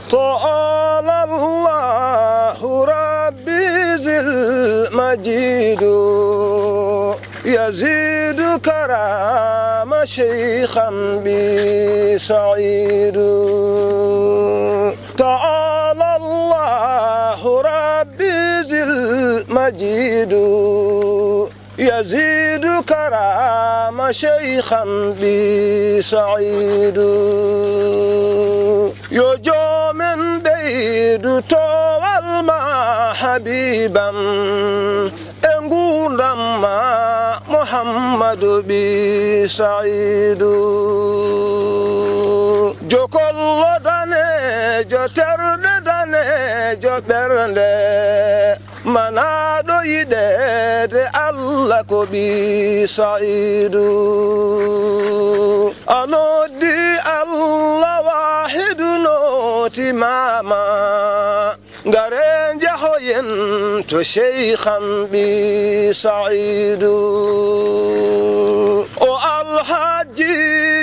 تعالى الله ربي ذي المجيد يزيد كرام شيخا بي سعيد تعالى الله ربي ذي المجيد يزيد كرام شيخا بي سعيد يجو من بيد طوال ما حبيبا انقول ما محمد بي سعيد جو كل داني جو ترد داني جو برنده منادو يدد الله كبي سعيد أنودي الله واحد نوتي ماما غارين جهوين تو شيخا بي سعيد والحج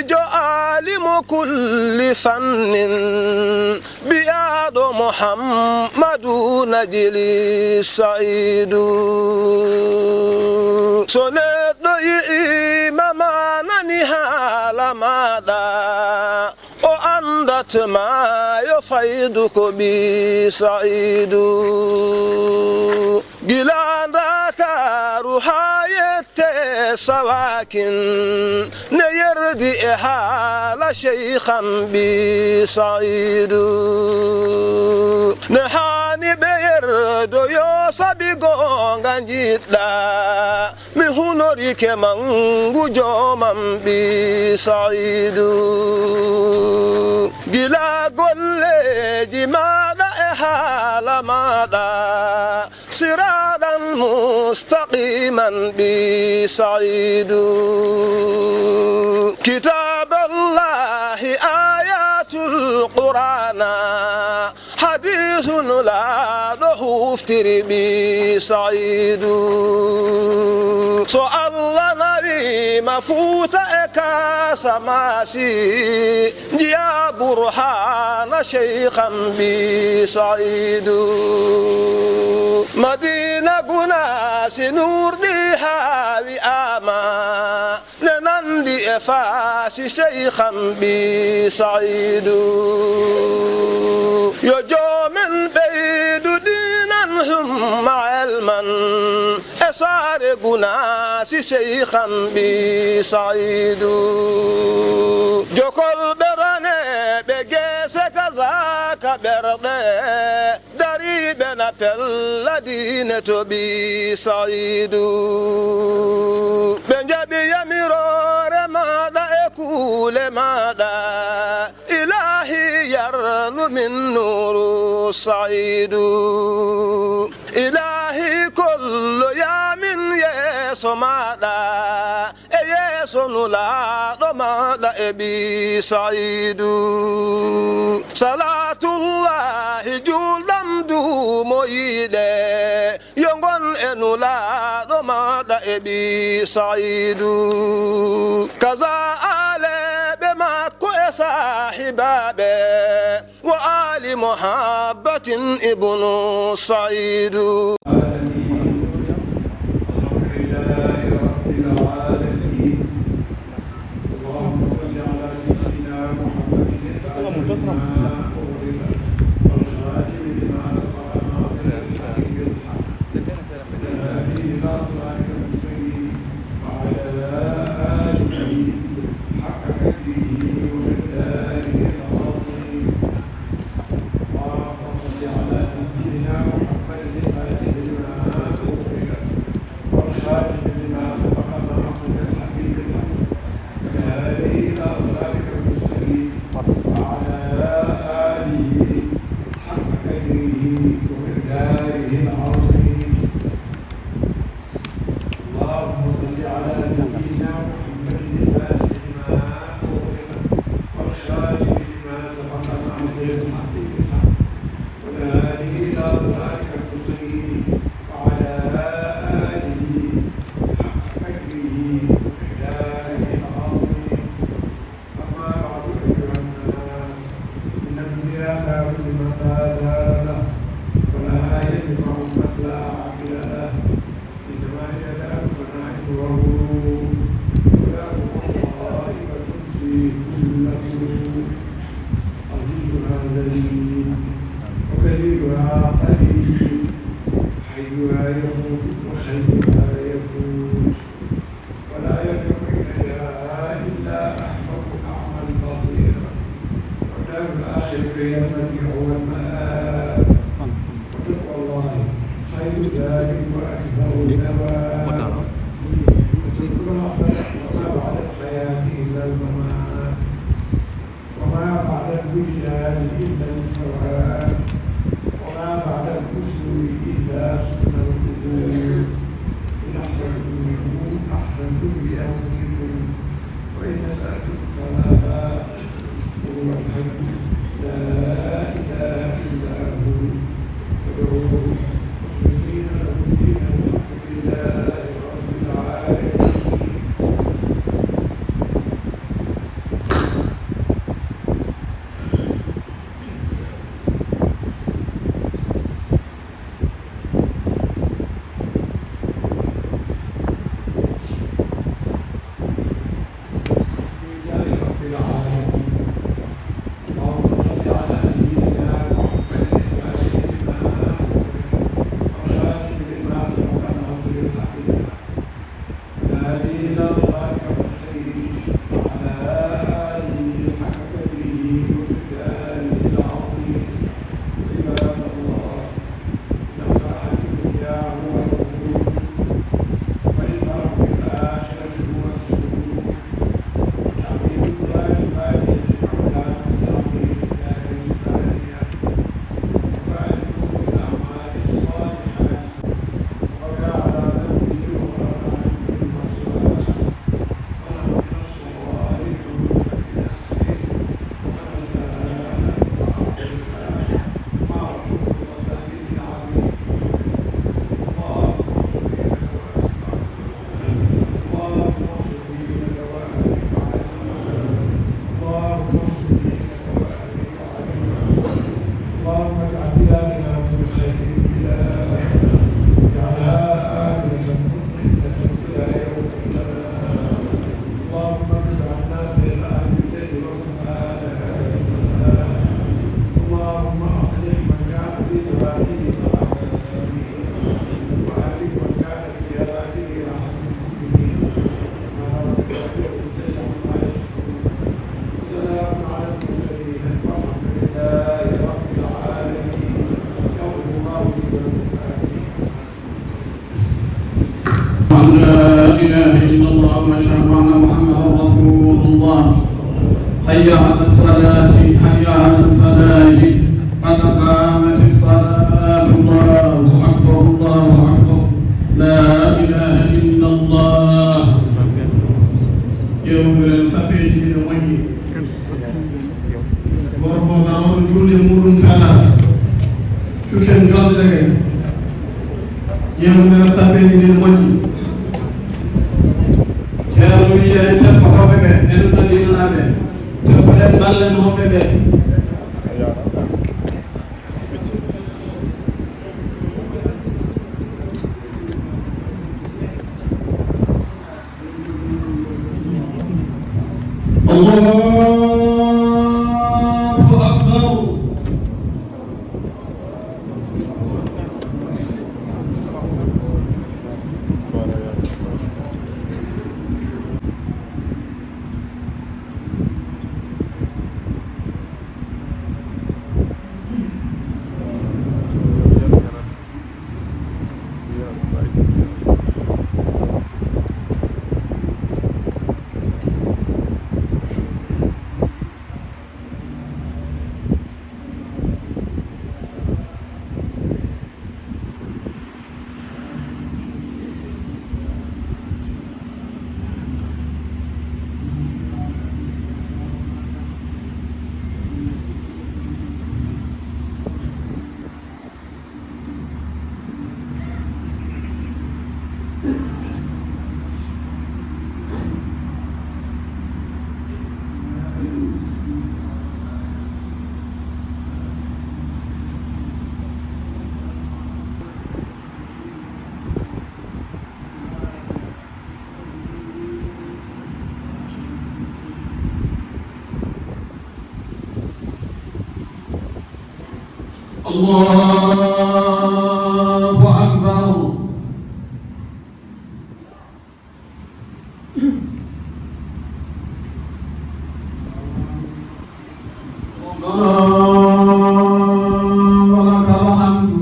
جو عالم كل فن بياد محمد نجلي سعيد سنت إماما ننهال ماذا وأندت ما يفيدك بي سعيد جلاندك روحاية سواكن نيردي حال شيخا بي سعيد نحاني بيرد يوسبي غونغان جيتلا مهنوري كمانغو جومن بي سعيد جلا قولي ماذا إحال ماذا صراطا مستقيما بي سعيد كتاب الله آيات القرآن حديث لا ضحوفتر بي سعيد سؤال نبي مفوت إكا سماسي يا برهان شيخا بي سعيد مدينة قناس نور ديها بآما ننندي إفاس شيخا بي سعيد يجو من بيد دينا هم علما أسار قناس شيخا بي سعيد جو كل براني بجيسك ذاك برده دريبنا بالذين بي سعيد بنجابي يميرور ماذا يقول ماذا إلهي يرن من نور سعيد إلهي كل يوم يسوع ماذا يسوع لا ماذا بي سعيد صلاة الله جولم دوم يده يونغون انولا ماذا بي سعيد كذا على بما كو صاحبه وآل محبة ابن سعيد يا ذليل وكثيرها قليل حيها يموت وخيرها يفوت ولا يدعو إليها إلا أحمق أعمى البصير والدار الآخرة هي المرجع والمآب وتقوى الله خير ذلك وأكثر ثواب وتذكر وما بعد الحياة إلا الممات وما بعد الوجدان إلا الثواب وما بعد الكفر إلا سنة القبور إن أحسنتم بأنفسكم وإن أسأتم فلا هو الحق لا إله إلا هو ادعوه مخلصين له الدين الحمد لله رب العالمين. لا إله إلا الله وأشهد أن محمدا رسول الله. حي على الصلاة حي على الفلاح قد قامت الصلاة الله أكبر الله أكبر لا إله إلا الله. يوم السبت المجيد ورمضان كل أمور سنة شكرا جزيلا. يوم السبت المجيد Yàlla yi tes ko hoɓe ɓe enen ɗaɗinoɗaɓe tes ko ɗen ballen hoɓɓe ɓe Allahu akbar. الله أكبر. ولك الحمد.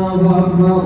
الله أكبر.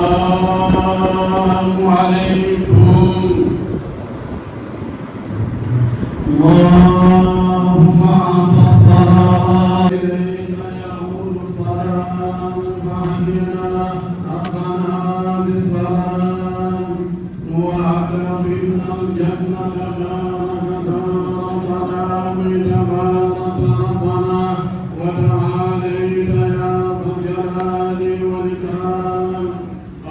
السلام عليكم. اللهم أنت السلام إليك يعود السلام فأهلنا ربنا بالسلام وأدخلنا الجنة دار سلام تبارك ربنا وتعاليت يا ذا الجلال والإكرام.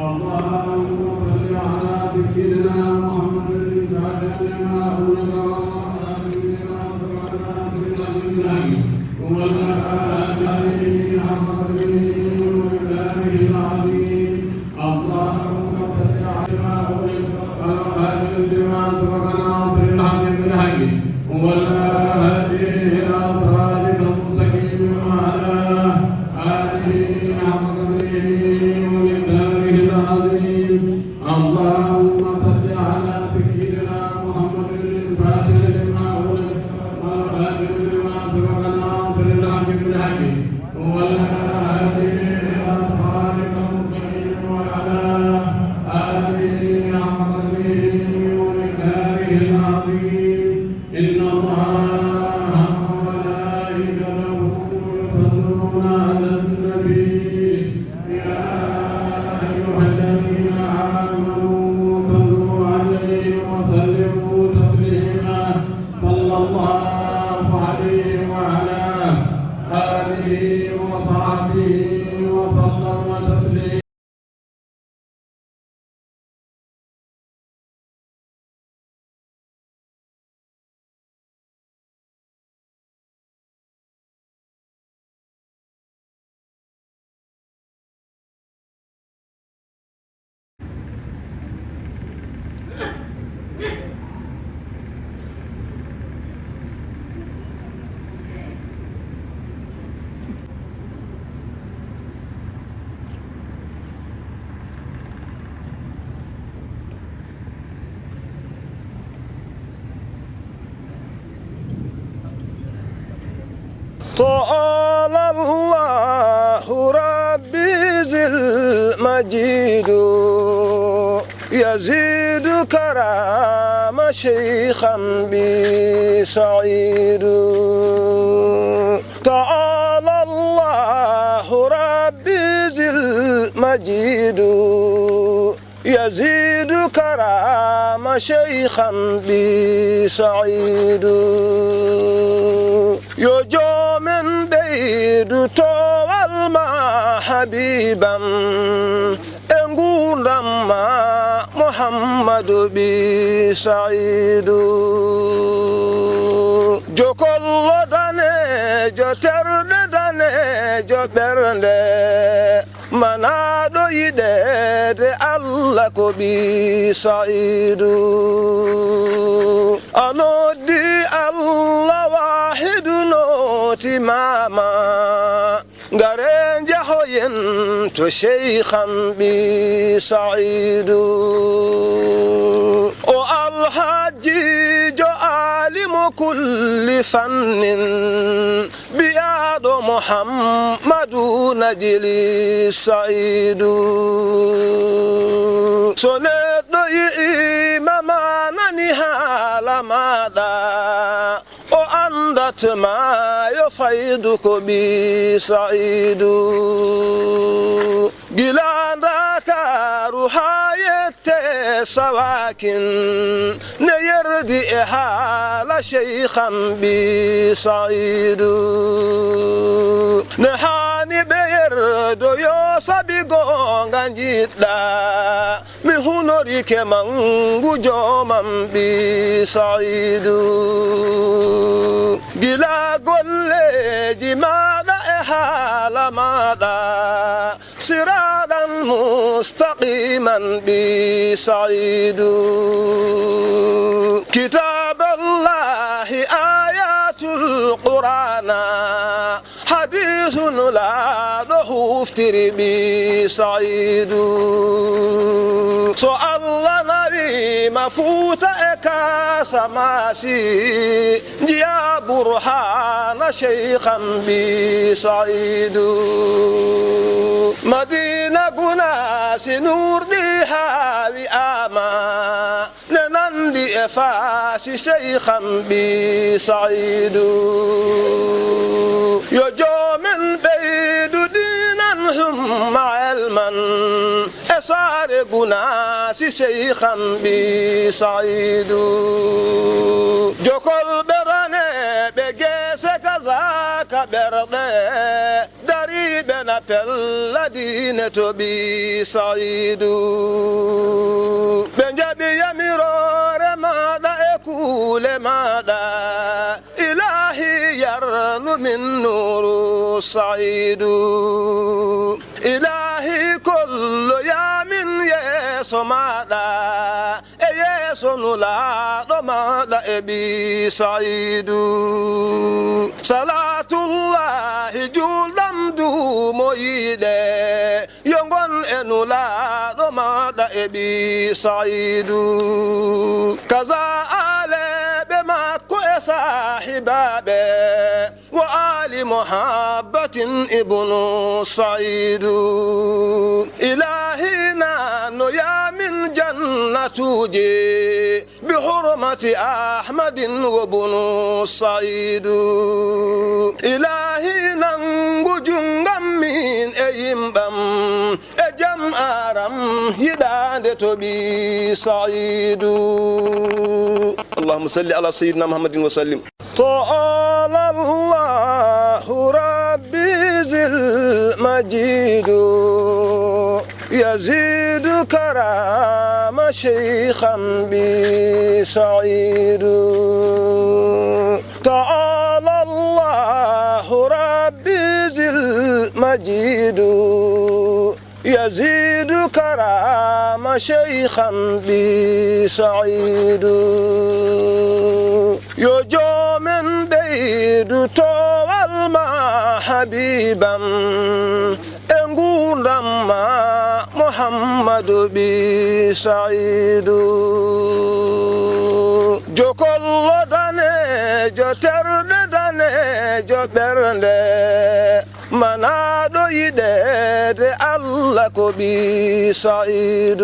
اللهم صل على سيدنا محمد الفاتح لما أغلق والخاتم لما سبق ناصر الحق بالحق والهادي حق قدره ومقداره العظيم. اللهم صل على ما أغلق والخاتم لما سبق ناصر الحق بالحق والهادي إلى صراطك المستقيم وعلى آله حق قدره ومقداره العظيم. اللهم صل على سيدنا محمد الفاتح لما أغلق والخاتم لما سبق ناصر الحق بالحق والهادي إلى النبي يا أيها الذين آمنوا صلوا عليه وسلموا تسليما صلى الله عليه وعلى آله وصحبه وسلم تسليما. تعالى الله ربي ذي المجيد يزيد كرام شيخا بي سعيد. تعالى الله ربي ذي المجيد يزيد كرام شيخا بي سعيد. يجو من بيد طوال ما حبيبا انقول ما محمد بي سعيد. جو كل داني جو ترد داني جو برنده منادو يدد الله كو بي سعيد. أنو دي الله واحد نوتي ماما غارين جهوين تو شيخا بي سعيد. او الحاج جو عالم كل فن بياد محمد نجلي سعيد. سنت إماما ننهال ماذا وأندت ما يفيدك بي سعيد. جلان ذاك روحاية سواكن نيردي إحال شيخا بي سعيد. نحاني بيرد يوسبي غونغان جيتلا مهنوري كمانغو جوما بي سعيد. جلا قل جمالا إحال مالا صراطا مستقيما بي سعيد. كتاب الله آيات القرآن حديث لا له افتر بي سعيد. سؤال نبي مفوت إكا سماسي يا برهان شيخا بي سعيد. مدينة قناس نور ديها بآما ننندي إفاس شيخا بي سعيد. يجو من بيد دينا هم علما أسار قناس شيخا بي سعيد. جو كل براني بجيس كذاك برده دريبنا بالذين بي سعيد. بنجابي يميرور ماذا يقول ماذا إلهي يرن من نور سعيد. إلهي كل يوم يسوع ماذا يسوع نلا ماذا بي سعيد. صلاة الله جلدم دوم يده يونغون انولا ماذا بي سعيد. كذا على بما كو صاحبابه وآل محبة ابن سعيد. إلهنا نيا من جنة جي بحرمة أحمد وابن سعيد. إلهنا نجنغم من yimbam e jam aram yidande to bi saidu allahumma salli ala sayyidina muhammadin wa sallim ta'ala allahu rabbi zil majid يزيد كرام شيخا بسعيد تعالى الله ربي ذي المجيد يزيد كرام شيخا بسعيد يجو من بيد طوال ما حبيبا لما محمد بسعيد جو كل داني جو ترد داني جو برد منادو يدد الله كو بسعيد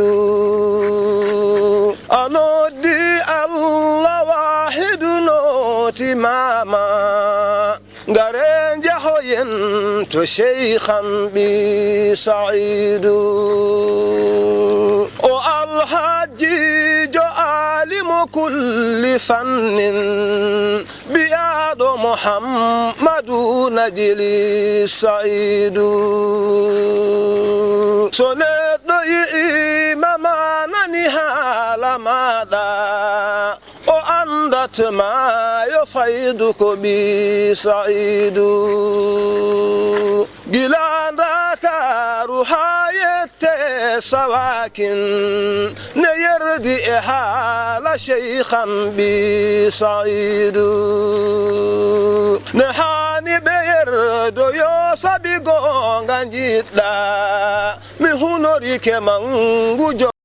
أنودي الله واحد نوتي ماما غارين جهوين تو شيخا بسعيد او الحاج جو عالم كل فن بياد محمد نجلي سعيد سنت إماما ننهال ماذا أندت ما يفيدك بسعيد جلان ذاكار حياة سواكن نيردي حال شيخا بسعيد نحاني بيرد يوسى بيغون جيتلا مهنوري كمان